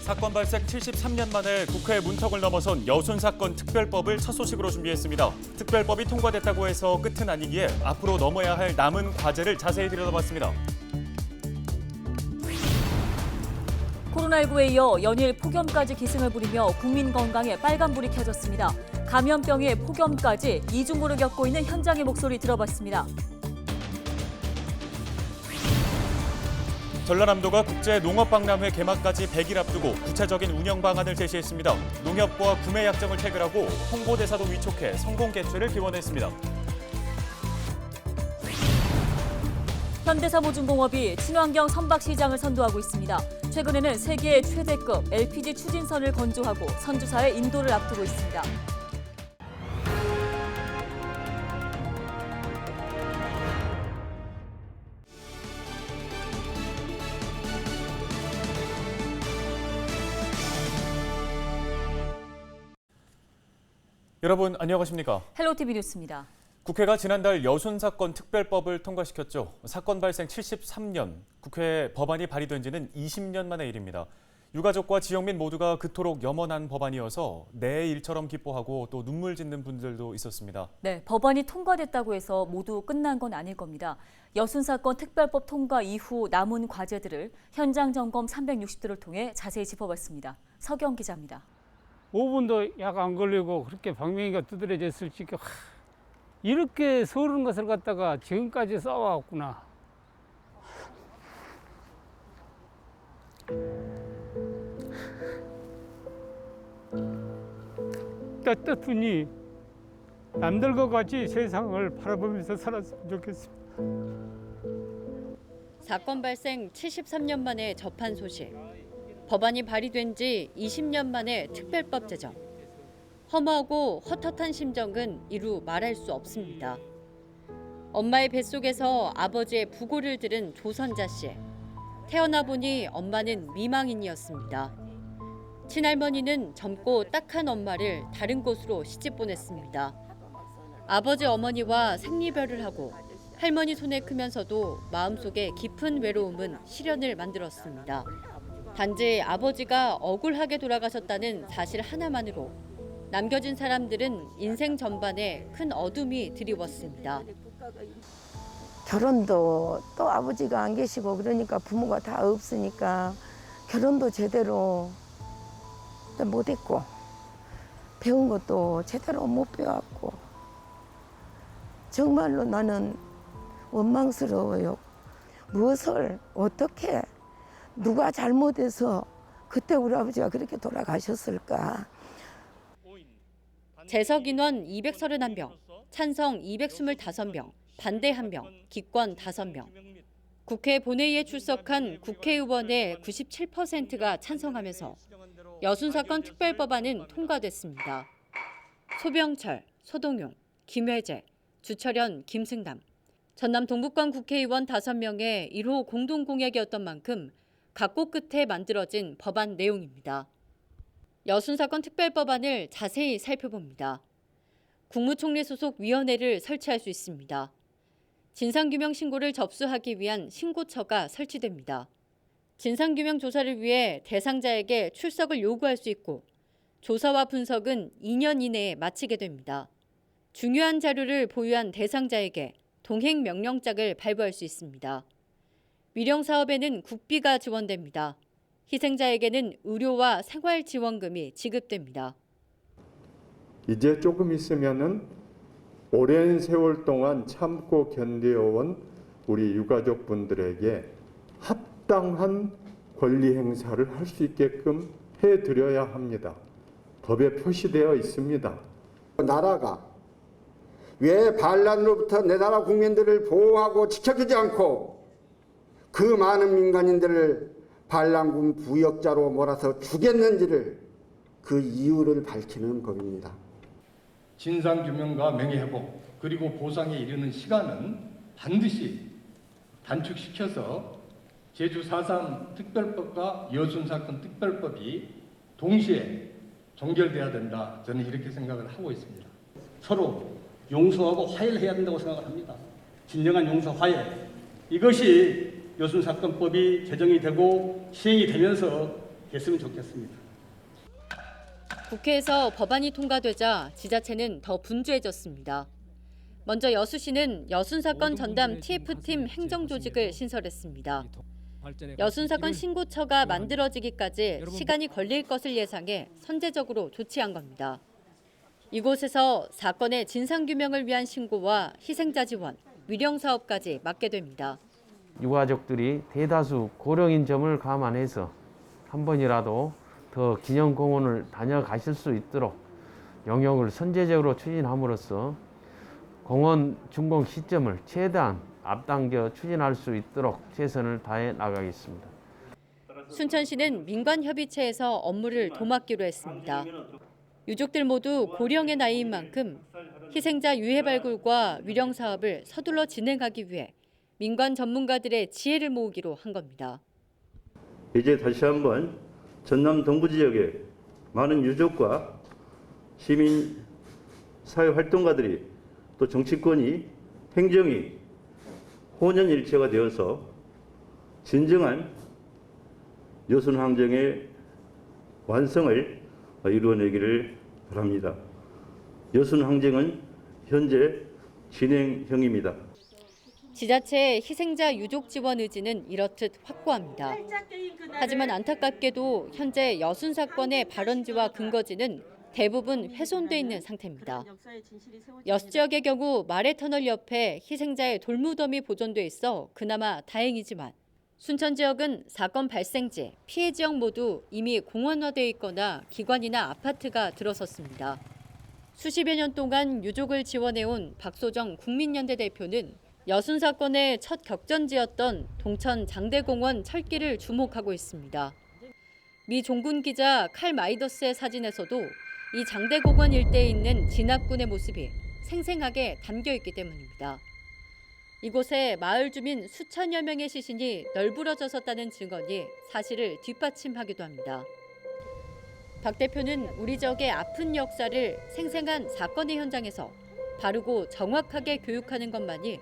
사건 발생 73년 만에 국회 문턱을 넘어선 여순 사건 특별법을 첫 소식으로 준비했습니다. 특별법이 통과됐다고 해서 끝은 아니기에 앞으로 넘어야 할 남은 과제를 자세히 들여다봤습니다. 코로나19에 이어 연일 폭염까지 기승을 부리며 국민 건강에 빨간불이 켜졌습니다. 감염병에 폭염까지 이중고를 겪고 있는 현장의 목소리 들어봤습니다. 전라남도가 국제농업박람회 개막까지 100일 앞두고 구체적인 운영 방안을 제시했습니다. 농협과 구매 약정을 체결하고 홍보대사도 위촉해 성공 개최를 기원했습니다. 현대사무중공업이 친환경 선박시장을 선도하고 있습니다. 최근에는 세계 최대급 LPG 추진선을 건조하고 선주사의 인도를 앞두고 있습니다. 여러분 안녕하십니까? 헬로티비 뉴스입니다. 국회가 지난달 여순 사건 특별법을 통과시켰죠. 사건 발생 73년, 국회 법안이 발의된 지는 20년 만의 일입니다. 유가족과 지역민 모두가 그토록 염원한 법안이어서 내 일처럼 기뻐하고 또 눈물 짓는 분들도 있었습니다. 네, 법안이 통과됐다고 해서 모두 끝난 건 아닐 겁니다. 여순 사건 특별법 통과 이후 남은 과제들을 현장 점검 360도를 통해 자세히 짚어봤습니다. 서경 기자입니다. 5분도 약 안 걸리고 그렇게 방맹이가 두드러졌을 지금 이렇게 서른 것을 갖다가 지금까지 싸워왔구나. 떳떳하니 남들과 같이 세상을 바라보면서 살았으면 좋겠습니다. 사건 발생 73년 만에 접한 소식. 법안이 발의된 지 20년 만에 특별법 제정. 허무하고 헛헛한 심정은 이루 말할 수 없습니다. 엄마의 뱃속에서 아버지의 부고를 들은 조선자 씨. 태어나 보니 엄마는 미망인이었습니다. 친할머니는 젊고 딱한 엄마를 다른 곳으로 시집 보냈습니다. 아버지 어머니와 생리별을 하고 할머니 손에 크면서도 마음속에 깊은 외로움은 시련을 만들었습니다. 단지 아버지가 억울하게 돌아가셨다는 사실 하나만으로 남겨진 사람들은 인생 전반에 큰 어둠이 드리웠습니다. 결혼도 또 아버지가 안 계시고 그러니까 부모가 다 없으니까 결혼도 제대로 못했고 배운 것도 제대로 못 배웠고 정말로 나는 원망스러워요. 무엇을 어떻게 누가 잘못해서 그때 우리 아버지가 그렇게 돌아가셨을까. 재석 인원 231명, 찬성 225명, 반대 1명, 기권 5명. 국회 본회의에 출석한 국회의원의 97%가 찬성하면서 여순 사건 특별법안은 통과됐습니다. 소병철, 소동용, 김회재, 주철현, 김승남, 전남 동북권 국회의원 5명의 1호 공동공약이었던 만큼 각고 끝에 만들어진 법안 내용입니다. 여순 사건 특별법안을 자세히 살펴봅니다. 국무총리 소속 위원회를 설치할 수 있습니다. 진상규명 신고를 접수하기 위한 신고처가 설치됩니다. 진상규명 조사를 위해 대상자에게 출석을 요구할 수 있고 조사와 분석은 2년 이내에 마치게 됩니다. 중요한 자료를 보유한 대상자에게 동행 명령장을 발부할 수 있습니다. 위령 사업에는 국비가 지원됩니다. 희생자에게는 의료와 생활지원금이 지급됩니다. 이제 조금 있으면은 오랜 세월 동안 참고 견뎌온 우리 유가족분들에게 합당한 권리 행사를 할 수 있게끔 해드려야 합니다. 법에 표시되어 있습니다. 나라가 왜 반란으로부터 내 나라 국민들을 보호하고 지켜주지 않고 그 많은 민간인들을 반란군 부역자로 몰아서 죽였는지를 그 이유를 밝히는 법입니다. 진상규명과 명예회복 그리고 보상에 이르는 시간은 반드시 단축시켜서 제주 4.3 특별법과 여순 사건 특별법이 동시에 종결돼야 된다. 저는 이렇게 생각을 하고 있습니다. 서로 용서하고 화해를 해야 된다고 생각을 합니다. 진정한 용서 화해. 이것이 여순 사건법이 제정이 되고 시행이 되면서 됐으면 좋겠습니다. 국회에서 법안이 통과되자 지자체는 더 분주해졌습니다. 먼저 여수시는 여순사건 전담 TF팀 행정조직을 신설했습니다. 여순사건 신고처가 만들어지기까지 시간이 걸릴 것을 예상해 선제적으로 조치한 겁니다. 이곳에서 사건의 진상규명을 위한 신고와 희생자 지원, 위령 사업까지 맡게 됩니다. 유가족들이 대다수 고령인 점을 감안해서 한 번이라도 더 기념공원을 다녀가실 수 있도록 영역을 선제적으로 추진함으로써 공원 준공 시점을 최대한 앞당겨 추진할 수 있도록 최선을 다해 나가겠습니다. 순천시는 민관협의체에서 업무를 도맡기로 했습니다. 유족들 모두 고령의 나이인 만큼 희생자 유해 발굴과 위령 사업을 서둘러 진행하기 위해 민관 전문가들의 지혜를 모으기로 한 겁니다. 이제 다시 한번 전남 동부 지역의 많은 유족과 시민 사회 활동가들이 또 정치권이 행정이 혼연일체가 되어서 진정한 여순 항쟁의 완성을 이루어내기를 바랍니다. 여순 항쟁은 현재 진행형입니다. 지자체의 희생자 유족 지원 의지는 이렇듯 확고합니다. 하지만 안타깝게도 현재 여순 사건의 발원지와 근거지는 대부분 훼손돼 있는 상태입니다. 여수 지역의 경우 마레터널 옆에 희생자의 돌무덤이 보존돼 있어 그나마 다행이지만 순천 지역은 사건 발생지, 피해 지역 모두 이미 공원화돼 있거나 기관이나 아파트가 들어섰습니다. 수십여 년 동안 유족을 지원해온 박소정 국민연대 대표는 여순 사건의 첫 격전지였던 동천 장대공원 철길을 주목하고 있습니다. 미 종군 기자 칼 마이더스의 사진에서도 이 장대공원 일대에 있는 진압군의 모습이 생생하게 담겨있기 때문입니다. 이곳에 마을 주민 수천여 명의 시신이 널브러져 섰다는 증언이 사실을 뒷받침하기도 합니다. 박 대표는 우리 지역의 아픈 역사를 생생한 사건의 현장에서 바르고 정확하게 교육하는 것만이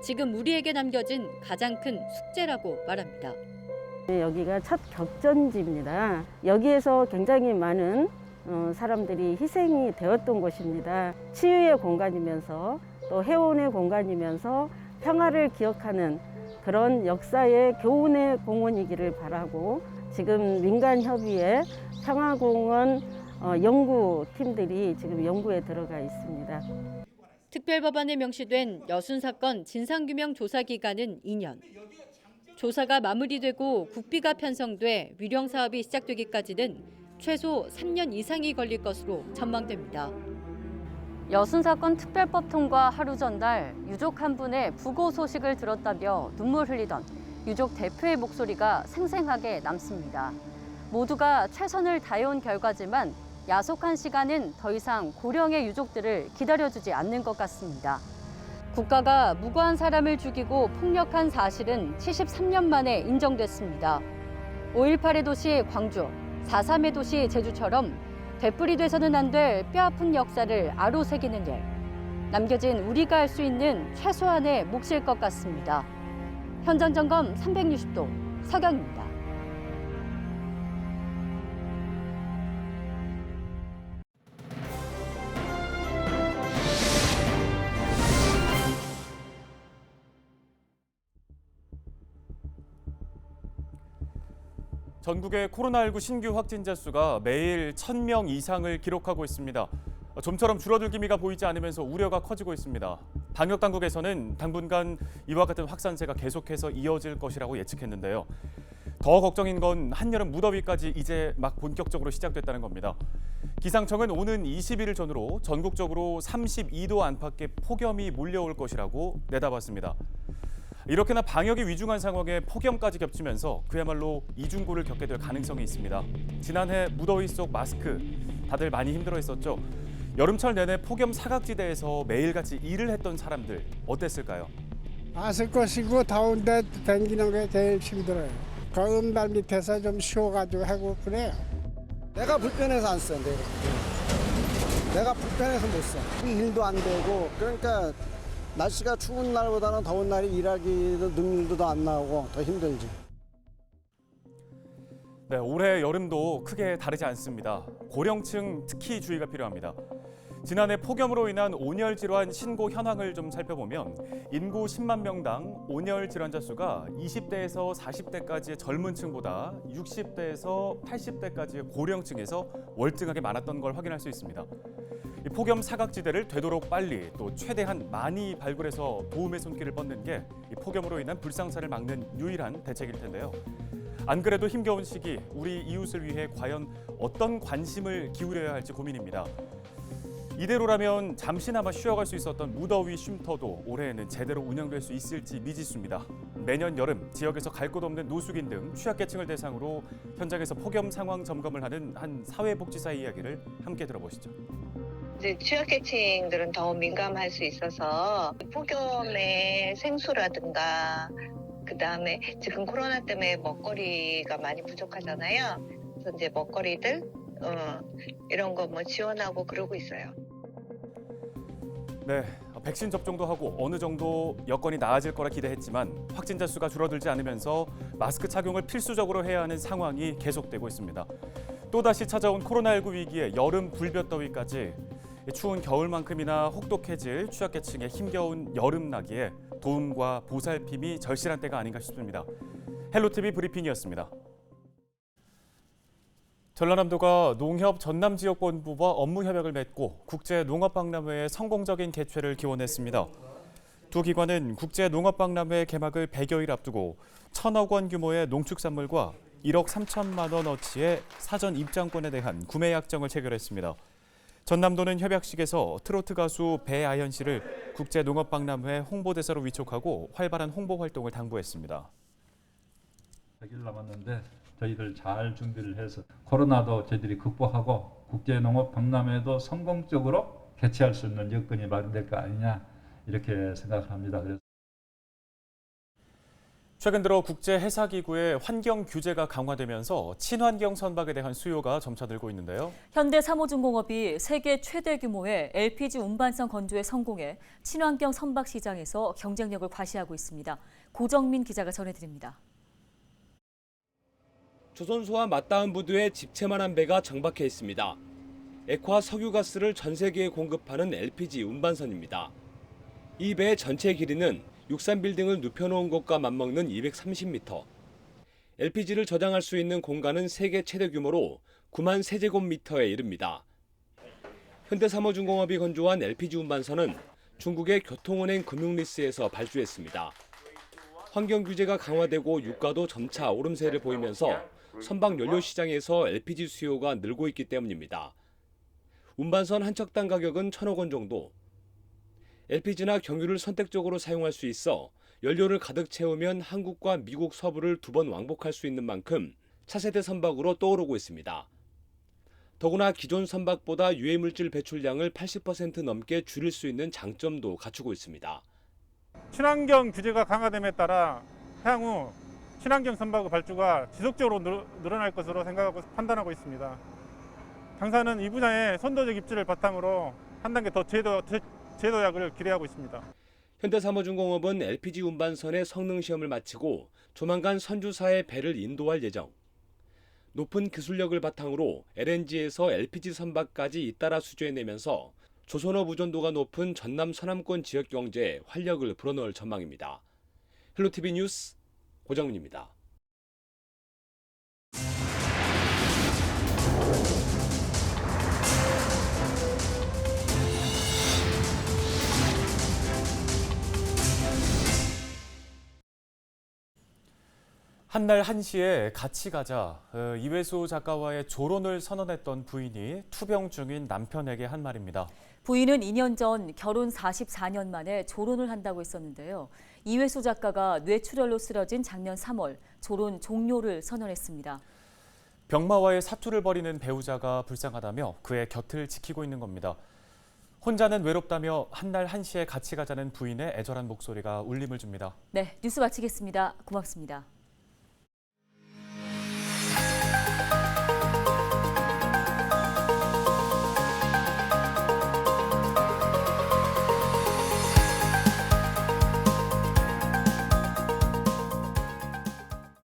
지금 우리에게 남겨진 가장 큰 숙제라고 말합니다. 여기가 첫 격전지입니다. 여기에서 굉장히 많은 사람들이 희생이 되었던 곳입니다. 치유의 공간이면서 또 해원의 공간이면서 평화를 기억하는 그런 역사의 교훈의 공원이기를 바라고 지금 민간협의회 평화공원 연구팀들이 지금 연구에 들어가 있습니다. 특별법안에 명시된 여순 사건 진상규명 조사 기간은 2년. 조사가 마무리되고 국비가 편성돼 위령 사업이 시작되기까지는 최소 3년 이상이 걸릴 것으로 전망됩니다. 여순 사건 특별법 통과 하루 전날 유족 한 분의 부고 소식을 들었다며 눈물 흘리던 유족 대표의 목소리가 생생하게 남습니다. 모두가 최선을 다해온 결과지만 야속한 시간은 더 이상 고령의 유족들을 기다려주지 않는 것 같습니다. 국가가 무고한 사람을 죽이고 폭력한 사실은 73년 만에 인정됐습니다. 5.18의 도시 광주, 4.3의 도시 제주처럼 되풀이돼서는 안 될 뼈아픈 역사를 아로새기는 일. 남겨진 우리가 할 수 있는 최소한의 몫일 것 같습니다. 현장 점검 360도 서경입니다. 전국의 코로나19 신규 확진자 수가 매일 1,000명 이상을 기록하고 있습니다. 좀처럼 줄어들 기미가 보이지 않으면서 우려가 커지고 있습니다. 방역 당국에서는 당분간 이와 같은 확산세가 계속해서 이어질 것이라고 예측했는데요. 더 걱정인 건 한여름 무더위까지 이제 막 본격적으로 시작됐다는 겁니다. 기상청은 오는 20일 전후로 전국적으로 32도 안팎의 폭염이 몰려올 것이라고 내다봤습니다. 이렇게나 방역이 위중한 상황에 폭염까지 겹치면서 그야말로 이중고를 겪게 될 가능성이 있습니다. 지난해 무더위 속 마스크 다들 많이 힘들어했었죠. 여름철 내내 폭염 사각지대에서 매일같이 일을 했던 사람들 어땠을까요? 마스크 쓰고 더운데 다니는 게 제일 힘들어요. 거음발 밑에서 좀 쉬어가지고 하고 그래요. 내가 불편해서 안 써. 내가 불편해서 못 써. 일도 안 되고 그러니까 날씨가 추운 날보다는 더운 날이 일하기도 능률도 더 안 나오고 더 힘들지. 네, 올해 여름도 크게 다르지 않습니다. 고령층 특히 주의가 필요합니다. 지난해 폭염으로 인한 온열 질환 신고 현황을 좀 살펴보면 인구 10만 명당 온열 질환자 수가 20대에서 40대까지의 젊은 층보다 60대에서 80대까지의 고령층에서 월등하게 많았던 걸 확인할 수 있습니다. 이 폭염 사각지대를 되도록 빨리 또 최대한 많이 발굴해서 도움의 손길을 뻗는 게 이 폭염으로 인한 불상사를 막는 유일한 대책일 텐데요. 안 그래도 힘겨운 시기 우리 이웃을 위해 과연 어떤 관심을 기울여야 할지 고민입니다. 이대로라면 잠시나마 쉬어갈 수 있었던 무더위 쉼터도 올해에는 제대로 운영될 수 있을지 미지수입니다. 매년 여름 지역에서 갈 곳 없는 노숙인 등 취약계층을 대상으로 현장에서 폭염 상황 점검을 하는 한 사회복지사의 이야기를 함께 들어보시죠. 이제 취약계층들은 더 민감할 수 있어서 폭염에 생수라든가 그다음에 지금 코로나 때문에 먹거리가 많이 부족하잖아요. 그래서 이제 먹거리들 이런 거 뭐 지원하고 그러고 있어요. 네, 백신 접종도 하고 어느 정도 여건이 나아질 거라 기대했지만 확진자 수가 줄어들지 않으면서 마스크 착용을 필수적으로 해야 하는 상황이 계속되고 있습니다. 또다시 찾아온 코로나19 위기에 여름 불볕더위까지 추운 겨울만큼이나 혹독해질 취약계층의 힘겨운 여름나기에 도움과 보살핌이 절실한 때가 아닌가 싶습니다. 헬로티비 브리핑이었습니다. 전라남도가 농협 전남지역본부와 업무협약을 맺고 국제농업박람회의 성공적인 개최를 기원했습니다. 두 기관은 국제농업박람회 개막을 100여일 앞두고 1,000억 원 규모의 농축산물과 1억 3천만 원어치의 사전 입장권에 대한 구매 약정을 체결했습니다. 전남도는 협약식에서 트로트 가수 배아현 씨를 국제농업박람회 홍보대사로 위촉하고 활발한 홍보 활동을 당부했습니다. 100일 남았는데 저희들 잘 준비를 해서 코로나도 저희들이 극복하고 국제농업박람회도 성공적으로 개최할 수 있는 여건이 마련될 거 아니냐 이렇게 생각합니다. 최근 들어 국제해사기구의 환경 규제가 강화되면서 친환경 선박에 대한 수요가 점차 늘고 있는데요. 현대사모중공업이 세계 최대 규모의 LPG 운반선 건조에 성공해 친환경 선박 시장에서 경쟁력을 과시하고 있습니다. 고정민 기자가 전해드립니다. 조선소와 맞닿은 부두에 집채만한 배가 정박해 있습니다. 액화 석유가스를 전 세계에 공급하는 LPG 운반선입니다. 이 배의 전체 길이는 63빌딩을 눕혀놓은 곳과 맞먹는 230m. LPG를 저장할 수 있는 공간은 세계 최대 규모로 9만 세제곱미터에 이릅니다. 현대사모중공업이 건조한 LPG 운반선은 중국의 교통은행 금융리스에서 발주했습니다. 환경 규제가 강화되고 유가도 점차 오름세를 보이면서 선박 연료 시장에서 LPG 수요가 늘고 있기 때문입니다. 운반선 한 척당 가격은 1,000억 원 정도. LPG나 경유를 선택적으로 사용할 수 있어 연료를 가득 채우면 한국과 미국 서부를 2번 왕복할 수 있는 만큼 차세대 선박으로 떠오르고 있습니다. 더구나 기존 선박보다 유해물질 배출량을 80% 넘게 줄일 수 있는 장점도 갖추고 있습니다. 친환경 규제가 강화됨에 따라 향후 친환경 선박의 발주가 지속적으로 늘어날 것으로 생각하고 판단하고 있습니다. 당사는 이 분야의 선도적 입지를 바탕으로 한 단계 더 제도약을 기대하고 있습니다. 현대사모중공업은 LPG 운반선의 성능 시험을 마치고 조만간 선주사의 배를 인도할 예정. 높은 기술력을 바탕으로 LNG에서 LPG 선박까지 잇따라 수주해내면서 조선업 의존도가 높은 전남 서남권 지역 경제에 활력을 불어넣을 전망입니다. 헬로티비 뉴스 고정민입니다. 한날 한시에 같이 가자. 이회수 작가와의 조론을 선언했던 부인이 투병 중인 남편에게 한 말입니다. 부인은 2년 전 결혼 44년 만에 조론을 한다고 했었는데요. 이회수 작가가 뇌출혈로 쓰러진 작년 3월 조론 종료를 선언했습니다. 병마와의 사투를 벌이는 배우자가 불쌍하다며 그의 곁을 지키고 있는 겁니다. 혼자는 외롭다며 한날 한시에 같이 가자는 부인의 애절한 목소리가 울림을 줍니다. 네, 뉴스 마치겠습니다. 고맙습니다.